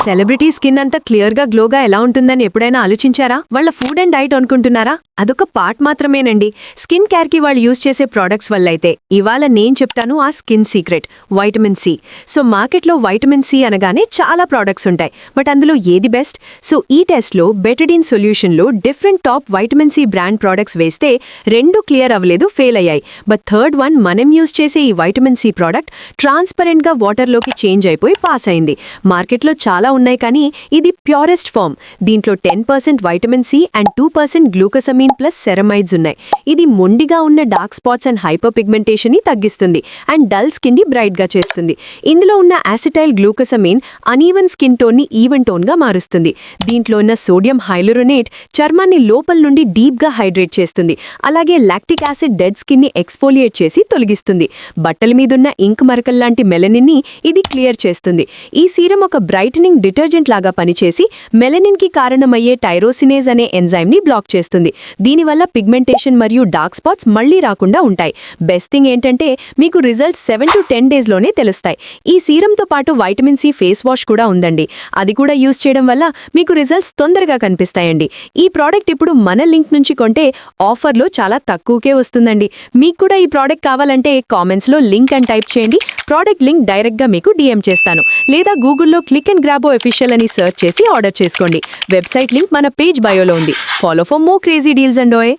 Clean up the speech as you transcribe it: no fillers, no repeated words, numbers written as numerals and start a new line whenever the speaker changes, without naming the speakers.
Celebrity skin అంతా క్లియర్గా గ్లోగా ఎలా ఉంటుందని ఎప్పుడైనా ఆలోచించారా? వాళ్ళ ఫుడ్ అండ్ డైట్ అనుకుంటున్నారా? అదొక పార్ట్ మాత్రమేనండి. స్కిన్ కేర్కి వాళ్ళు యూజ్ చేసే ప్రోడక్ట్స్ వల్ల అయితే ఇవాళ నేను చెప్తాను ఆ skin secret vitamin C. So మార్కెట్లో వైటమిన్ సి అనగానే చాలా ప్రోడక్ట్స్ ఉంటాయి, బట్ అందులో ఏది బెస్ట్? సో ఈ టెస్ట్లో బెటడిన్ సొల్యూషన్లో different top vitamin C brand products వేస్తే రెండు క్లియర్ అవ్వలేదు, ఫెయిల్ అయ్యాయి. బట్ థర్డ్ వన్ మనం యూజ్ చేసే ఈ వైటమిన్ సి ప్రోడక్ట్ ట్రాన్స్పరెంట్గా వాటర్లోకి చేంజ్ అయిపోయి పాస్ అయింది. మార్కెట్లో చాలా ఉన్నాయి, కానీ ఇది ప్యూరెస్ట్ ఫామ్. దీంట్లో 10% vitamin C and 2% glucosamine plus ceramides ఉన్నాయి. ఇది మొండిగా ఉన్న dark spots and hyperpigmentation ని తగ్గిస్తుంది అండ్ డల్ స్కిన్ ని బ్రైట్ గా చేస్తుంది. ఇందులో ఉన్న acetyl glucosamine uneven skin tone ని ఈవెన్ టోన్ గా మారుస్తుంది. దీంట్లో ఉన్న సోడియం హైలూరోనేట్ చర్మాన్ని లోపల నుండి డీప్ గా హైడ్రేట్ చేస్తుంది. అలాగే లాక్టిక్ యాసిడ్ డెడ్ స్కిన్ ని ఎక్స్ఫోలియేట్ చేసి తొలగిస్తుంది. బట్టల మీదున్న ఇంక్ మరకల్లాంటి మెలనిన్ ని ఇది క్లియర్ చేస్తుంది. ఈ సీరం ఒక బ్రైటనింగ్ డిటర్జెంట్ లాగా పనిచేసి మెలనిన్ కి కారణమయ్యే టైరోసినేజ్ అనే ఎంజైమ్ ని బ్లాక్ చేస్తుంది. దీనివల్ల పిగ్మెంటేషన్ మరియు డార్క్ స్పాట్స్ మళ్లీ రాకుండా ఉంటాయి. బెస్ట్ థింగ్ ఏంటంటే మీకు రిజల్ట్స్ 7 to 10 days లోనే తెలుస్తాయి. ఈ సీరంతో పాటు వైటమిన్ సి ఫేస్ వాష్ కూడా ఉందండి. అది కూడా యూజ్ చేయడం వల్ల మీకు రిజల్ట్స్ తొందరగా కనిపిస్తాయండి. ఈ ప్రోడక్ట్ ఇప్పుడు మన లింక్ నుంచి కొంటే ఆఫర్లో చాలా తక్కువకే వస్తుందండి. మీకు కూడా ఈ ప్రోడక్ట్ కావాలంటే కామెంట్స్లో లింక్ అని టైప్ చేయండి. ప్రోడక్ట్ లింక్ డైరెక్ట్గా మీకు డిఎం చేస్తాను, లేదా గూగుల్లో క్లిక్ అండ్ గ్రాబో అఫీషియల్ అని సెర్చ్ చేసి ఆర్డర్ చేసుకోండి. వెబ్సైట్ లింక్ మన పేజ్ బయోలో ఉంది. Follow for more crazy deals and ఓయ్.